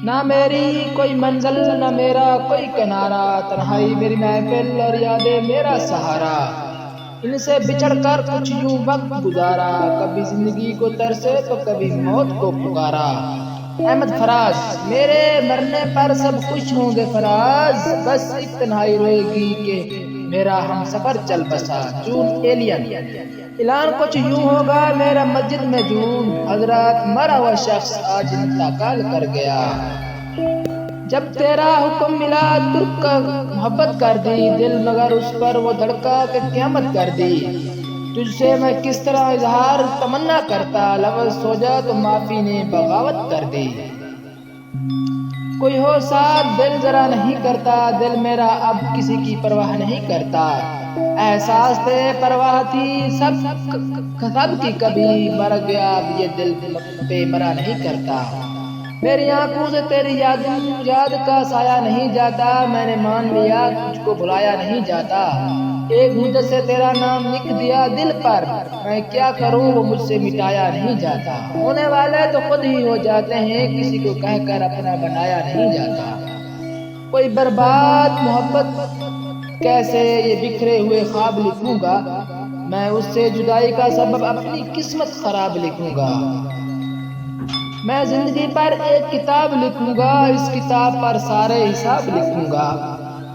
نہ میری کوئی منزل نہ میرا کوئی کنارہ، تنہائی میری محفل اور یادیں میرا سہارا، ان سے بچڑ کر کچھ یوں وقت گزارا، کبھی زندگی کو ترسے تو کبھی موت کو پکارا۔ احمد فراز۔ میرے مرنے پر سب خوش ہوں گے فراز، بس ایک تنہائی روئے گی کہ میرا ہم سفر چل بسا۔ جون ایلین۔ اعلان کچھ یوں ہوگا میرا مسجد میں جون، حضرات مرا ہوا شخص آج انتقال کر گیا۔ جب تیرا حکم ملا ترک کا محبت کر دی، دل مگر اس پر وہ دھڑکا کہ قیامت کر دی۔ تجھ سے میں کس طرح اظہار تمنا کرتا، لفظ سوجا تو معافی نے بغاوت کر دی۔ کوئی ہو ساتھ دل ذرا نہیں کرتا، دل میرا اب کسی کی پرواہ نہیں کرتا۔ احساس تھے پرواہ تھی سب کی، کبھی مر گیا اب یہ دل پہ مرا نہیں کرتا۔ میری آنکھوں سے تیری یاد کا سایہ نہیں جاتا، میں نے مان لیا تجھ کو بھلایا نہیں جاتا۔ ایک مدت سے تیرا نام لکھ دیا دل پر، میں کیا کروں وہ مجھ سے مٹایا نہیں جاتا۔ ہونے والے تو خود ہی ہو جاتے ہیں، کسی کو کہہ کر اپنا بنایا نہیں جاتا۔ کوئی برباد محبت کیسے یہ بکھرے ہوئے خواب لکھوں گا، میں اس سے جدائی کا سبب اپنی قسمت خراب لکھوں گا۔ میں زندگی پر ایک کتاب لکھوں گا، اس کتاب پر سارے حساب لکھوں گا۔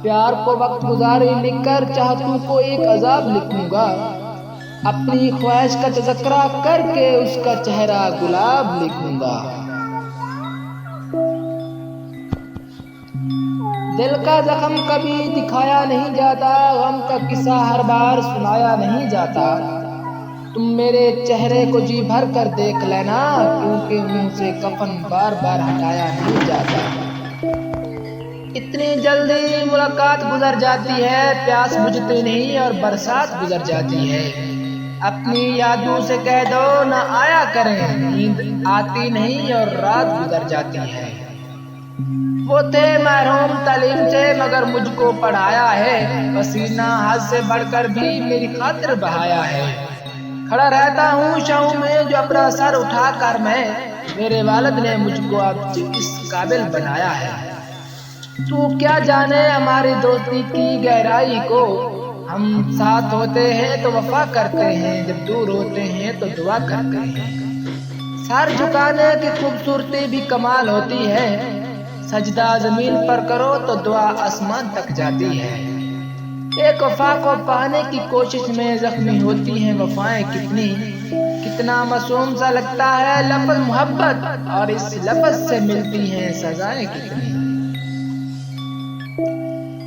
پیار کو وقت گزاری لکھ کر چاہتوں کو ایک عذاب لکھوں گا، اپنی خواہش کا تذکرہ کر کے اس کا چہرہ گلاب لکھوں گا۔ دل کا زخم کبھی دکھایا نہیں جاتا، غم کا قصہ ہر بار سنایا نہیں جاتا۔ تم میرے چہرے کو جی بھر کر دیکھ لینا، کیونکہ منہ سے کفن بار بار ہٹایا نہیں جاتا۔ اتنی جلدی ملاقات گزر جاتی ہے، پیاس بجھتی نہیں اور برسات گزر جاتی ہے۔ اپنی یادوں سے کہہ دو نہ آیا کریں، نیند آتی نہیں اور رات گزر جاتی ہے۔ وہ تھے محروم تعلیم سے مگر مجھ کو پڑھایا ہے، پسینہ حد سے بڑھ کر بھی میری خاطر بہایا ہے۔ کھڑا رہتا ہوں شاہوں میں جو اپنا سر اٹھا کر میں، میرے والد نے مجھ کو اب اس قابل بنایا ہے۔ تو کیا جانے ہماری دوستی کی گہرائی کو، ہم ساتھ ہوتے ہیں تو وفا کرتے ہیں، جب دور ہوتے ہیں تو دعا کرتے ہیں۔ سر جھکانے کی خوبصورتی بھی کمال ہوتی ہے، سجدہ زمین پر کرو تو دعا آسمان تک جاتی ہے۔ ایک وفا کو پانے کی کوشش میں زخمی ہوتی ہیں وفائیں کتنی، کتنا معصوم سا لگتا ہے لفظ محبت، اور اس لفظ سے ملتی ہیں سزائیں کتنی۔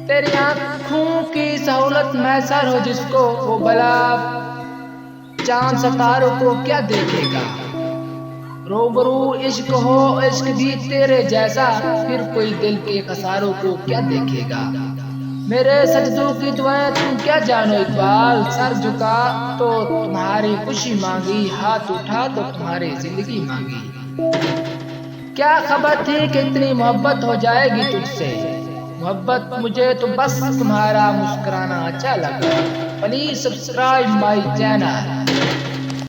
تیری آنکھوں کی سہولت میسر ہو جس کو، وہ بھلا چاند ستاروں کو کیا دیکھے گا۔ روبرو عشق ہو عشق بھی تیرے جیسا، پھر کوئی دل کے خساروں کو کیا دیکھے گا۔ میرے سجدوں کی دعائیں تم کیا جانو اقبال، سر جھکا تو تمہاری خوشی مانگی، ہاتھ اٹھا تو تمہاری زندگی مانگی۔ کیا خبر تھی کہ اتنی محبت ہو جائے گی تجھ سے، محبت مجھے تو بس تمہارا مسکرانا اچھا لگا۔ Please subscribe my channel.